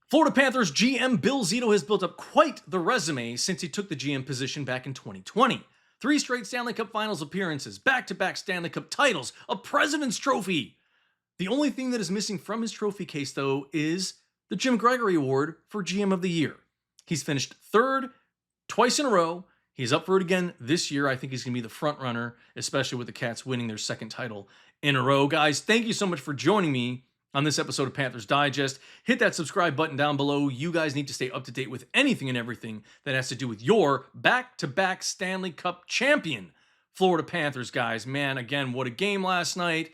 Florida Panthers GM Bill Zito has built up quite the resume since he took the GM position back in 2020. 3 straight Stanley Cup Finals appearances, back-to-back Stanley Cup titles, a President's Trophy. The only thing that is missing from his trophy case, though, is the Jim Gregory Award for GM of the Year. He's finished third twice in a row. He's up for it again this year. I think he's going to be the front runner, especially with the Cats winning their second title in a row. Guys, thank you so much for joining me on this episode of Panthers Digest. Hit that subscribe button down below. You guys need to stay up to date with anything and everything that has to do with your back-to-back Stanley Cup champion, Florida Panthers, guys. Man, again, what a game last night.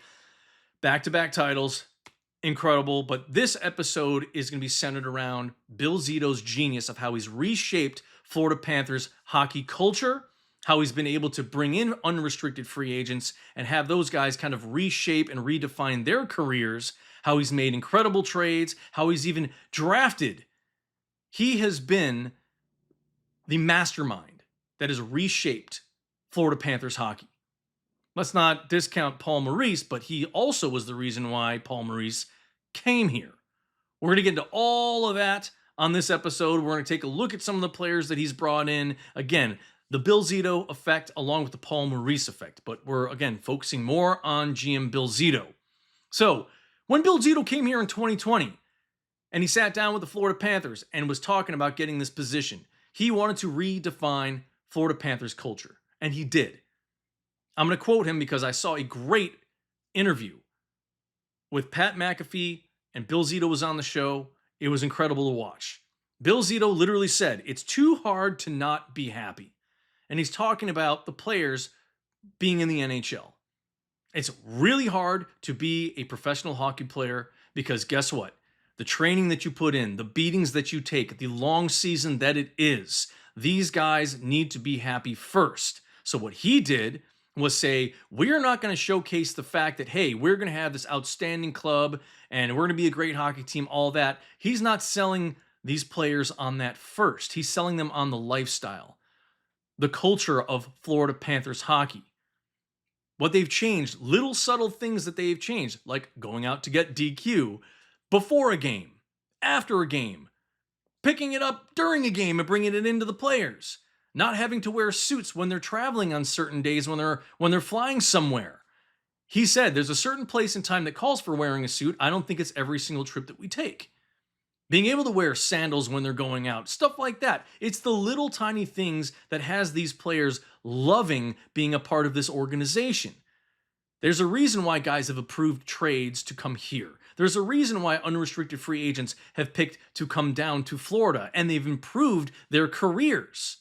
Back-to-back titles. Incredible. But this episode is going to be centered around Bill Zito's genius of how he's reshaped Florida Panthers hockey culture, how he's been able to bring in unrestricted free agents and have those guys kind of reshape and redefine their careers, how he's made incredible trades, how he's even drafted. He has been the mastermind that has reshaped Florida Panthers hockey. Let's not discount Paul Maurice, but he also was the reason why Paul Maurice came here. We're going to get into all of that on this episode. We're going to take a look at some of the players that he's brought in. Again, the Bill Zito effect along with the Paul Maurice effect. But we're, again, focusing more on GM Bill Zito. So, when Bill Zito came here in 2020 and he sat down with the Florida Panthers and was talking about getting this position, he wanted to redefine Florida Panthers culture. And he did. I'm going to quote him because I saw a great interview with Pat McAfee and Bill Zito was on the show. It was incredible to watch. Bill Zito literally said, "It's too hard to not be happy." And he's talking about the players being in the NHL. It's really hard to be a professional hockey player because guess what? The training that you put in, the beatings that you take, the long season that it is, these guys need to be happy first. So what he did was say, we're not going to showcase the fact that, hey, we're going to have this outstanding club and we're going to be a great hockey team, all that. He's not selling these players on that first. He's selling them on the lifestyle, the culture of Florida Panthers hockey. What they've changed, little subtle things that they've changed, like going out to get DQ before a game, after a game, picking it up during a game and bringing it into the players. Not having to wear suits when they're traveling on certain days when they're flying somewhere. He said there's a certain place and time that calls for wearing a suit. I don't think it's every single trip that we take. Being able to wear sandals when they're going out, stuff like that. It's the little tiny things that has these players loving being a part of this organization. There's a reason why guys have approved trades to come here. There's a reason why unrestricted free agents have picked to come down to Florida, and they've improved their careers.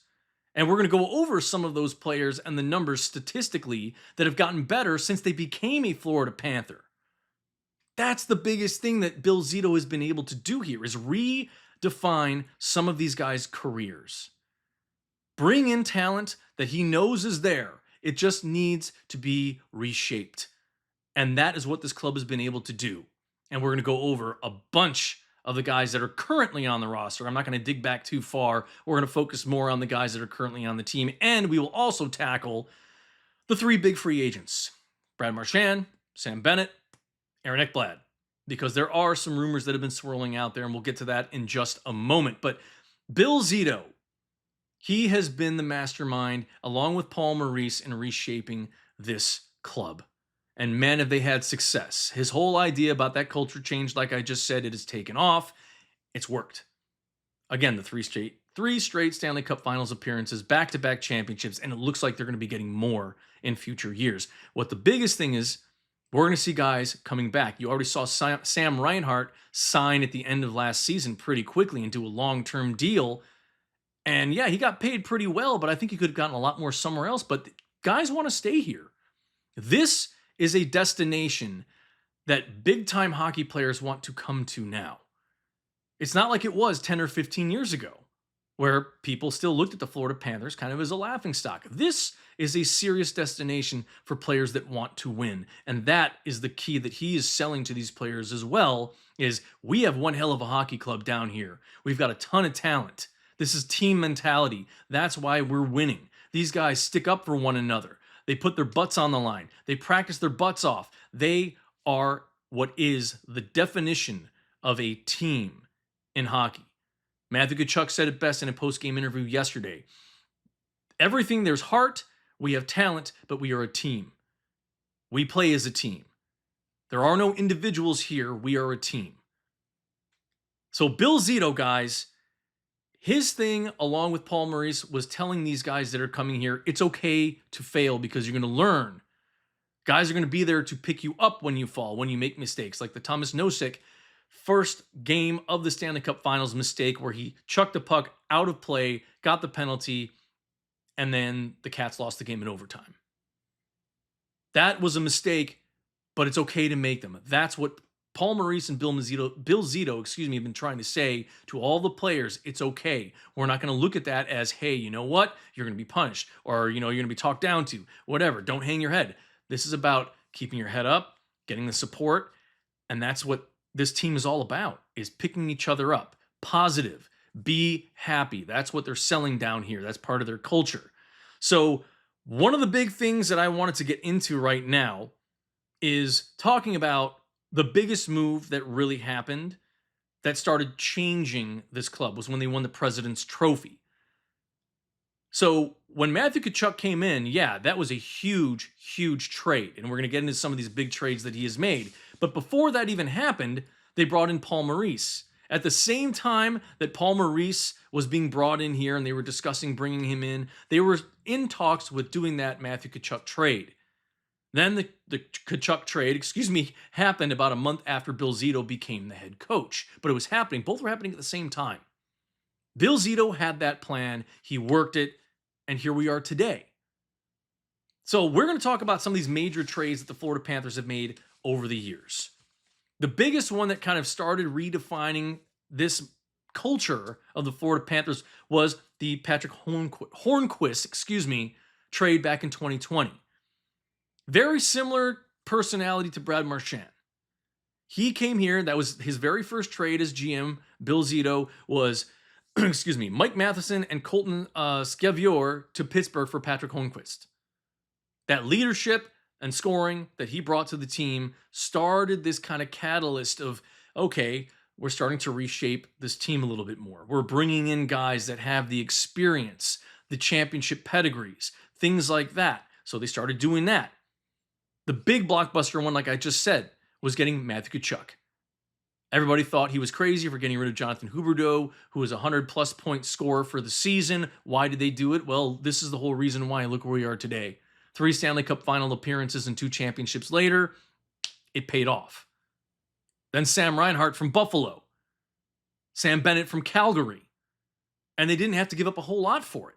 And we're going to go over some of those players and the numbers statistically that have gotten better since they became a Florida Panther. That's the biggest thing that Bill Zito has been able to do here is redefine some of these guys' careers. Bring in talent that he knows is there. It just needs to be reshaped. And that is what this club has been able to do. And we're going to go over a bunch of the guys that are currently on the roster. I'm not going to dig back too far. We're going to focus more on the guys that are currently on the team. And we will also tackle the 3 big free agents. Brad Marchand, Sam Bennett, Aaron Ekblad. Because there are some rumors that have been swirling out there, and we'll get to that in just a moment. But Bill Zito, he has been the mastermind, along with Paul Maurice, in reshaping this club. And man, have they had success. His whole idea about that culture change, like I just said, it has taken off. It's worked. Again, the three straight Stanley Cup Finals appearances, back-to-back championships, and it looks like they're going to be getting more in future years. What the biggest thing is, we're going to see guys coming back. You already saw Sam Reinhart sign at the end of last season pretty quickly and do a long-term deal. And yeah, he got paid pretty well, but I think he could have gotten a lot more somewhere else. But guys want to stay here. This is a destination that big-time hockey players want to come to now. It's not like it was 10 or 15 years ago, where people still looked at the Florida Panthers kind of as a laughingstock. This is a serious destination for players that want to win, and that is the key that he is selling to these players as well, is we have one hell of a hockey club down here. We've got a ton of talent. This is team mentality. That's why we're winning. These guys stick up for one another. They put their butts on the line. They practice their butts off. They are what is the definition of a team in hockey. Matthew Tkachuk said it best in a post-game interview yesterday. Everything, there's heart, we have talent, but we are a team. We play as a team. There are no individuals here. We are a team. So Bill Zito, guys, his thing, along with Paul Maurice, was telling these guys that are coming here, it's okay to fail because you're going to learn. Guys are going to be there to pick you up when you fall, when you make mistakes, like the Thomas Nosek first game of the Stanley Cup Finals mistake where he chucked the puck out of play, got the penalty, and then the Cats lost the game in overtime. That was a mistake, but it's okay to make them. That's what Paul Maurice and Bill Zito, have been trying to say to all the players. It's okay. We're not going to look at that as, hey, you know what? You're going to be punished, or, you're going to be talked down to, whatever. Don't hang your head. This is about keeping your head up, getting the support, and that's what this team is all about, is picking each other up. Positive. Be happy. That's what they're selling down here. That's part of their culture. So one of the big things that I wanted to get into right now is talking about the biggest move that really happened that started changing this club was when they won the President's Trophy. So when Matthew Tkachuk came in, yeah, that was a huge, huge trade. And we're going to get into some of these big trades that he has made. But before that even happened, they brought in Paul Maurice. At the same time that Paul Maurice was being brought in here and they were discussing bringing him in, they were in talks with doing that Matthew Tkachuk trade. Then the Tkachuk trade, happened about a month after Bill Zito became the head coach. But it was happening. Both were happening at the same time. Bill Zito had that plan. He worked it. And here we are today. So we're going to talk about some of these major trades that the Florida Panthers have made over the years. The biggest one that kind of started redefining this culture of the Florida Panthers was the Patrick Hornquist, trade back in 2020. Very similar personality to Brad Marchand. He came here, that was his very first trade as GM. Bill Zito was, Mike Matheson and Colton Sceviour to Pittsburgh for Patrick Hornquist. That leadership and scoring that he brought to the team started this kind of catalyst of, okay, we're starting to reshape this team a little bit more. We're bringing in guys that have the experience, the championship pedigrees, things like that. So they started doing that. The big blockbuster one, like I just said, was getting Matthew Tkachuk. Everybody thought he was crazy for getting rid of Jonathan Huberdeau, who was a 100-plus point scorer for the season. Why did they do it? Well, this is the whole reason why. Look where we are today. 3 Stanley Cup final appearances and 2 championships later, it paid off. Then Sam Reinhart from Buffalo. Sam Bennett from Calgary. And they didn't have to give up a whole lot for it.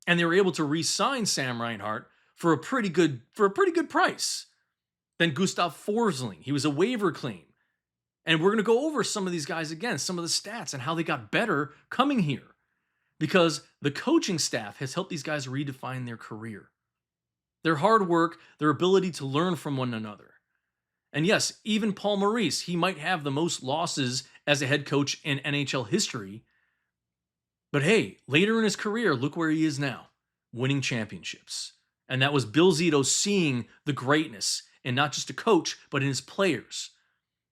And they were able to re-sign Sam Reinhart for a pretty good price. Then Gustav Forsling. He was a waiver claim. And we're going to go over some of these guys again, some of the stats and how they got better coming here. Because the coaching staff has helped these guys redefine their career. Their hard work, their ability to learn from one another. And yes, even Paul Maurice, he might have the most losses as a head coach in NHL history. But hey, later in his career, look where he is now, winning championships. And that was Bill Zito seeing the greatness in not just a coach, but in his players.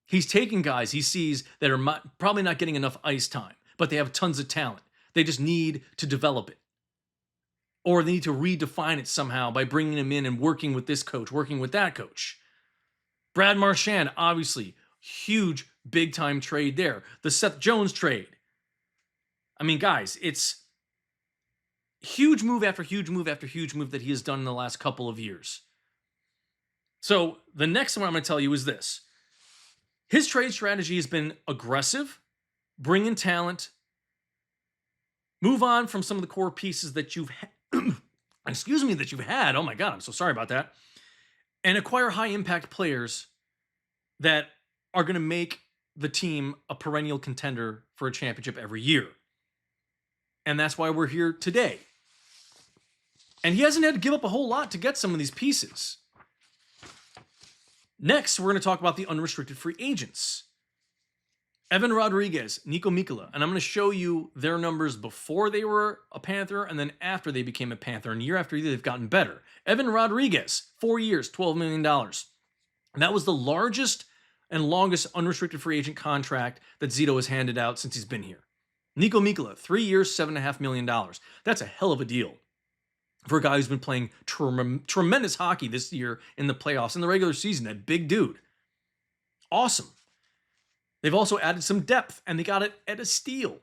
He's taking guys he sees that are probably not getting enough ice time, but they have tons of talent. They just need to develop it. Or they need to redefine it somehow by bringing them in and working with this coach, working with that coach. Brad Marchand, obviously, huge, big-time trade there. The Seth Jones trade. I mean, guys, it's huge move after huge move after huge move that he has done in the last couple of years. So the next one I'm going to tell you is this. His trade strategy has been aggressive, bring in talent, move on from some of the core pieces that you've that you've had. Oh my God, I'm so sorry about that. And acquire high impact players that are going to make the team a perennial contender for a championship every year. And that's why we're here today. And he hasn't had to give up a whole lot to get some of these pieces. Next, we're going to talk about the unrestricted free agents. Evan Rodriguez, Nico Mikkola, and I'm going to show you their numbers before they were a Panther and then after they became a Panther. And year after year, they've gotten better. Evan Rodriguez, 4 years, $12 million. And that was the largest and longest unrestricted free agent contract that Zito has handed out since he's been here. Niko Mikkola, 3 years, $7.5 million. That's a hell of a deal for a guy who's been playing tremendous hockey this year in the playoffs, in the regular season. That big dude. Awesome. They've also added some depth, and they got it at a steal.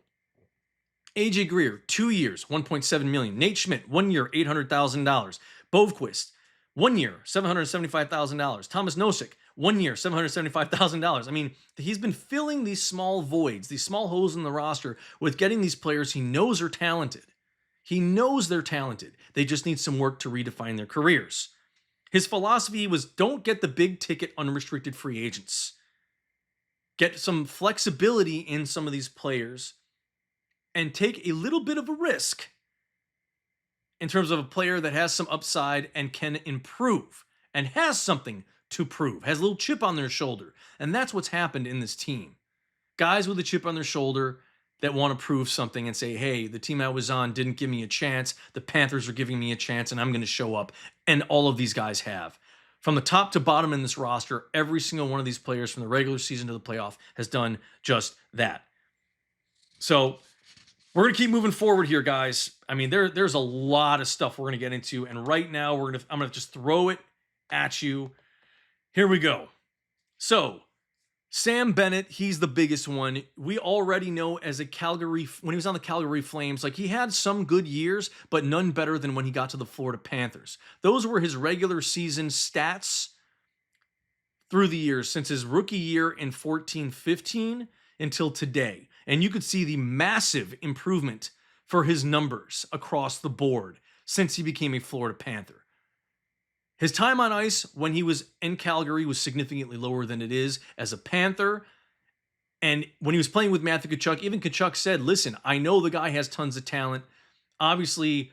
AJ Greer, 2 years, $1.7 million. Nate Schmidt, 1 year, $800,000. Bovequist, 1 year, $775,000. Thomas Nosek, 1 year, $775,000. I mean, he's been filling these small voids, these small holes in the roster with getting these players he knows are talented. He knows they're talented. They just need some work to redefine their careers. His philosophy was don't get the big ticket unrestricted free agents. Get some flexibility in some of these players and take a little bit of a risk in terms of a player that has some upside and can improve and has something to prove, has a little chip on their shoulder. And that's what's happened in this team. Guys with a chip on their shoulder that want to prove something and say, hey, the team I was on didn't give me a chance. The Panthers are giving me a chance, and I'm going to show up. And all of these guys have. From the top to bottom in this roster, every single one of these players from the regular season to the playoff has done just that. So we're going to keep moving forward here, guys. I mean, there's a lot of stuff we're going to get into. And right now, I'm going to just throw it at you. Here we go. So Sam Bennett, he's the biggest one. We already know as a Calgary, when he was on the Calgary Flames, like he had some good years, but none better than when he got to the Florida Panthers. Those were his regular season stats through the years since his rookie year in 14-15 until today. And you could see the massive improvement for his numbers across the board since he became a Florida Panther. His time on ice when he was in Calgary was significantly lower than it is as a Panther. And when he was playing with Matthew Tkachuk, even Tkachuk said, listen, I know the guy has tons of talent. Obviously,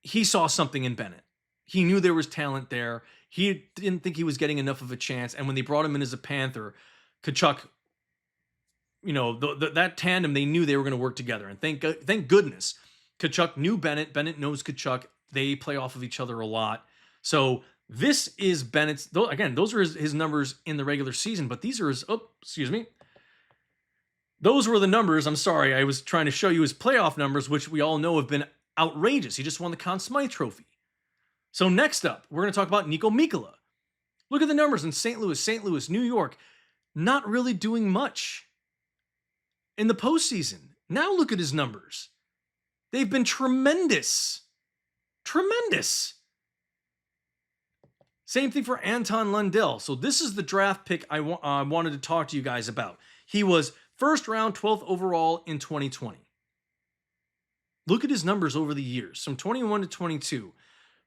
he saw something in Bennett. He knew there was talent there. He didn't think he was getting enough of a chance. And when they brought him in as a Panther, Tkachuk, you know, that tandem, they knew they were going to work together. And thank goodness, Tkachuk knew Bennett. Bennett knows Tkachuk. They play off of each other a lot. So this is Bennett's, again, those are his numbers in the regular season, but these are his, those were the numbers, I'm sorry, I was trying to show you his playoff numbers, which we all know have been outrageous. He just won the Conn Smythe Trophy. So next up, we're going to talk about Niko Mikkola. Look at the numbers in St. Louis, New York, not really doing much in the postseason. Now look at his numbers. They've been tremendous. Tremendous. Same thing for Anton Lundell. So this is the draft pick I wanted to talk to you guys about. He was first round, 12th overall in 2020. Look at his numbers over the years. From 21 to 22,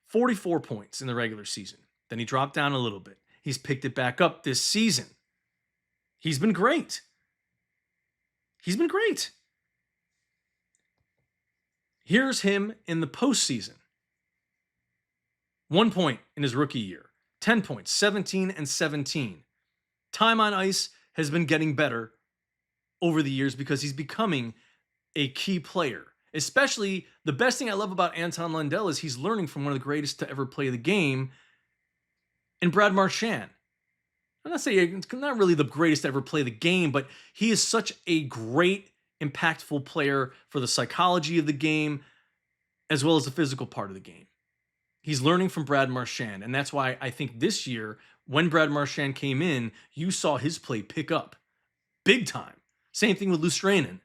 44 points in the regular season. Then he dropped down a little bit. He's picked it back up this season. He's been great. He's been great. Here's him in the postseason. 1 point in his rookie year, 10 points, 17 and 17. Time on ice has been getting better over the years because he's becoming a key player. Especially, the best thing I love about Anton Lundell is he's learning from one of the greatest to ever play the game in Brad Marchand. I'm not saying it's not really the greatest to ever play the game, but he is such a great, impactful player for the psychology of the game as well as the physical part of the game. He's learning from Brad Marchand, and that's why I think this year, when Brad Marchand came in, you saw his play pick up big time. Same thing with Luosterainen.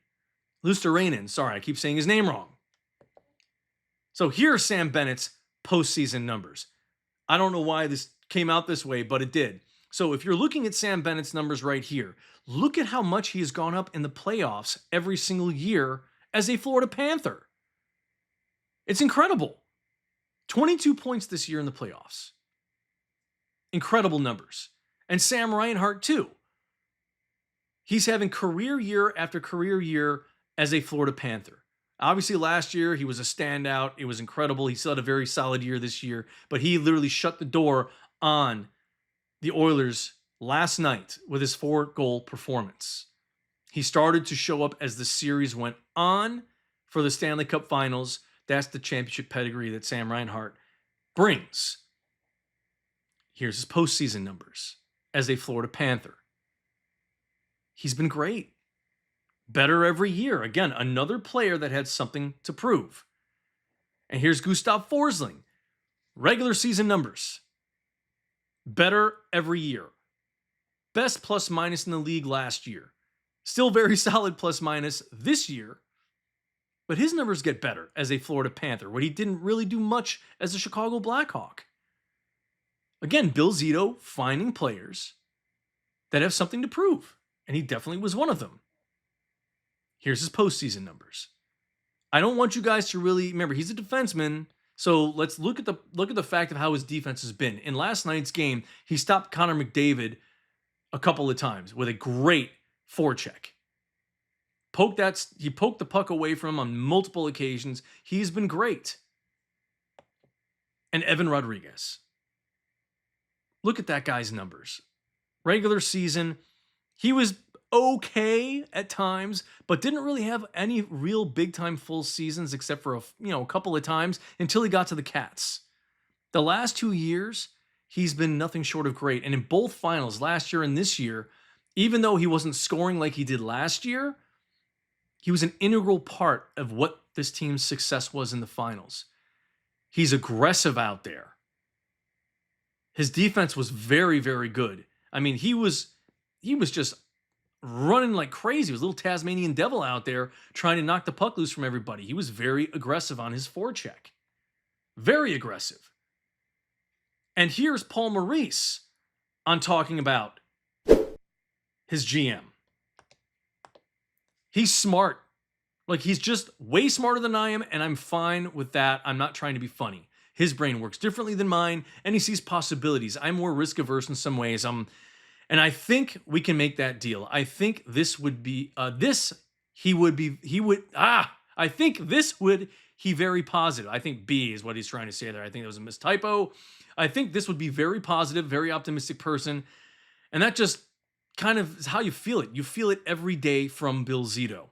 Sorry, I keep saying his name wrong. So here are Sam Bennett's postseason numbers. I don't know why this came out this way, but it did. So if you're looking at Sam Bennett's numbers right here, look at how much he has gone up in the playoffs every single year as a Florida Panther. It's incredible. 22 points this year in the playoffs. Incredible numbers. And Sam Reinhart too. He's having career year after career year as a Florida Panther. Obviously last year he was a standout. It was incredible. He still had a very solid year this year, but he literally shut the door on the Oilers last night with his 4-goal performance. He started to show up as the series went on for the Stanley Cup Finals. That's the championship pedigree that Sam Reinhart brings. Here's his postseason numbers. as a Florida Panther. He's been great. Better every year. Again, another player that had something to prove. And here's Gustav Forsling. Regular season numbers. Better every year. Best plus minus in the league last year. Still very solid plus minus this year. But his numbers get better as a Florida Panther, where he didn't really do much as a Chicago Blackhawk. Again, Bill Zito finding players that have something to prove. And he definitely was one of them. Here's his postseason numbers. I don't want you guys to really remember he's a defenseman, so let's look at the fact of how his defense has been. In last night's game, he stopped Connor McDavid a couple of times with a great forecheck. He poked the puck away from him on multiple occasions. He's been great. And Evan Rodriguez. Look at that guy's numbers. Regular season, he was okay at times, but didn't really have any real big-time full seasons except for a couple of times until he got to the Cats. The last 2 years, he's been nothing short of great. And in both finals, last year and this year, even though he wasn't scoring like he did last year, he was an integral part of what this team's success was in the finals. He's aggressive out there. His defense was very, very good. I mean, he was just running like crazy. He was a little Tasmanian devil out there trying to knock the puck loose from everybody. He was very aggressive on his forecheck. Very aggressive. And here's Paul Maurice on talking about his GM. He's smart. Like, he's just way smarter than I am, and I'm fine with that. I'm not trying to be funny. His brain works differently than mine, and he sees possibilities. I'm more risk averse in some ways. And I think we can make that deal. I think this would be I think this would he very positive. I think B is what he's trying to say there. I think that was a mistypo. I think this would be very positive, very optimistic person. And that just kind of is how you feel it. You feel it every day from Bill Zito.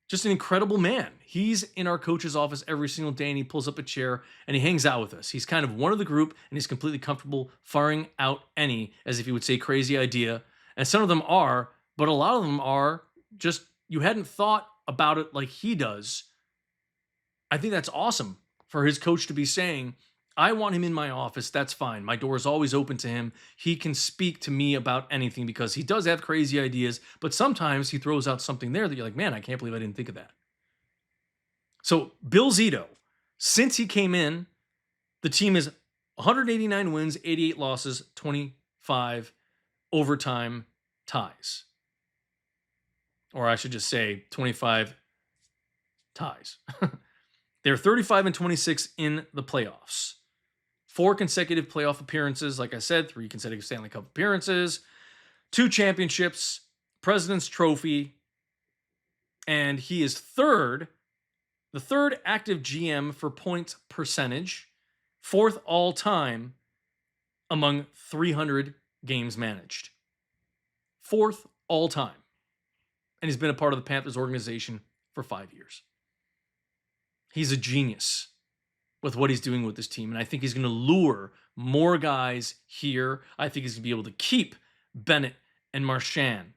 Just an incredible man. He's in our coach's office every single day, and he pulls up a chair and he hangs out with us. He's kind of one of the group, and he's completely comfortable firing out any, as if he would say, crazy idea. And some of them are, but a lot of them are just, you hadn't thought about it like he does. I think that's awesome for his coach to be saying, I want him in my office. That's fine. My door is always open to him. He can speak to me about anything because he does have crazy ideas, but sometimes he throws out something there that you're like, man, I can't believe I didn't think of that. So Bill Zito, since he came in, the team is 189 wins, 88 losses, 25 overtime ties. Or I should just say 25 ties. They're 35 and 26 in the playoffs. 4 consecutive playoff appearances, like I said, 3 consecutive Stanley Cup appearances, 2 championships, President's Trophy, and he is the third active GM for points percentage, 4th all time among 300 games managed. 4th all time. And he's been a part of the Panthers organization for 5 years. He's a genius with what he's doing with this team. And I think he's going to lure more guys here. I think he's going to be able to keep Bennett and Marchand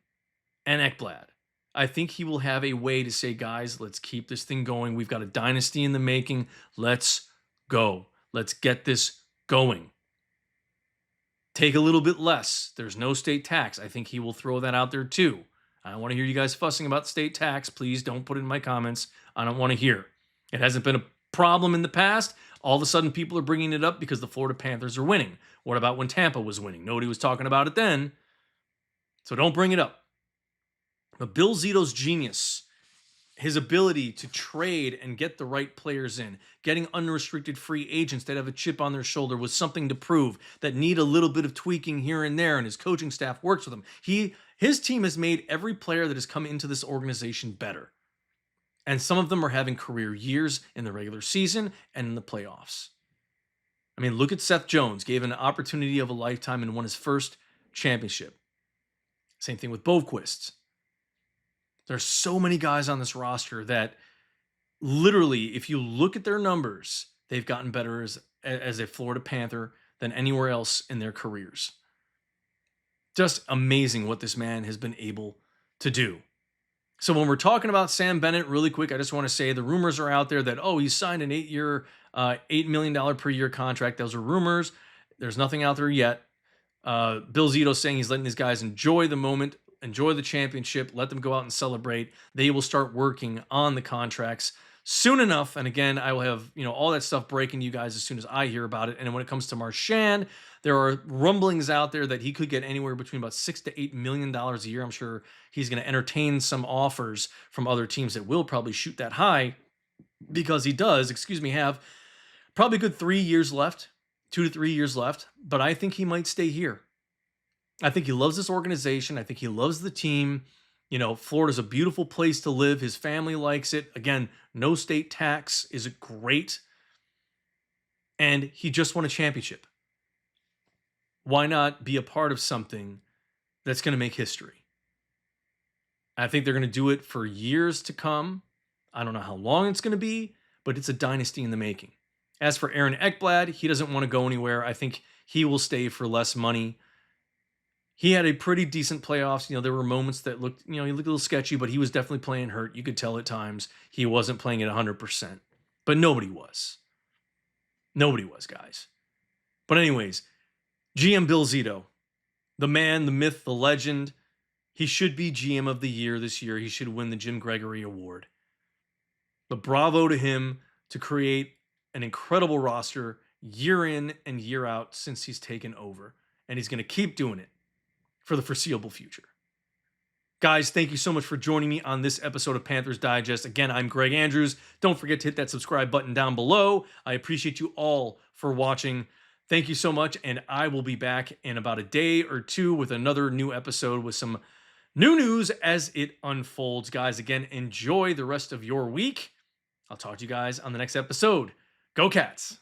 and Ekblad. I think he will have a way to say, guys, let's keep this thing going. We've got a dynasty in the making. Let's go. Let's get this going. Take a little bit less. There's no state tax. I think he will throw that out there too. I don't want to hear you guys fussing about state tax. Please don't put it in my comments. I don't want to hear. It hasn't been a problem in the past. All of a sudden, people are bringing it up because the Florida Panthers are winning. What about when Tampa was winning? Nobody was talking about it then. So don't bring it up. But Bill Zito's genius, his ability to trade and get the right players in, getting unrestricted free agents that have a chip on their shoulder with something to prove, that need a little bit of tweaking here and there, and his coaching staff works with him. His team has made every player that has come into this organization better. And some of them are having career years in the regular season and in the playoffs. I mean, look at Seth Jones, gave an opportunity of a lifetime and won his first championship. Same thing with Bovequist. There's so many guys on this roster that literally, if you look at their numbers, they've gotten better as a Florida Panther than anywhere else in their careers. Just amazing what this man has been able to do. So when we're talking about Sam Bennett, really quick, I just want to say the rumors are out there that, oh, he signed an 8-year, $8 million per year contract. Those are rumors. There's nothing out there yet. Bill Zito saying he's letting these guys enjoy the moment, enjoy the championship, let them go out and celebrate. They will start working on the contracts soon enough. And again, I will have, all that stuff breaking to you guys as soon as I hear about it. And when it comes to Marchand, there are rumblings out there that he could get anywhere between about $6 to $8 million a year. I'm sure he's going to entertain some offers from other teams that will probably shoot that high, because he does, have probably a good 3 years left, 2 to 3 years left. But I think he might stay here. I think he loves this organization. I think he loves the team. Florida's a beautiful place to live. His family likes it. Again, no state tax is great. And he just won a championship. Why not be a part of something that's going to make history? I think they're going to do it for years to come. I don't know how long it's going to be, but it's a dynasty in the making. As for Aaron Ekblad, he doesn't want to go anywhere. I think he will stay for less money. He had a pretty decent playoffs. There were moments that looked, he looked a little sketchy, but he was definitely playing hurt. You could tell at times he wasn't playing at 100%. But nobody was. Nobody was, guys. But anyways, GM Bill Zito, the man, the myth, the legend. He should be GM of the year this year. He should win the Jim Gregory Award. But bravo to him to create an incredible roster year in and year out since he's taken over. And he's going to keep doing it for the foreseeable future. Guys, thank you so much for joining me on this episode of Panthers Digest. Again, I'm Greg Andrews. Don't forget to hit that subscribe button down below. I appreciate you all for watching. Thank you so much, and I will be back in about a day or two with another new episode with some new news as it unfolds. Guys, again, enjoy the rest of your week. I'll talk to you guys on the next episode. Go Cats!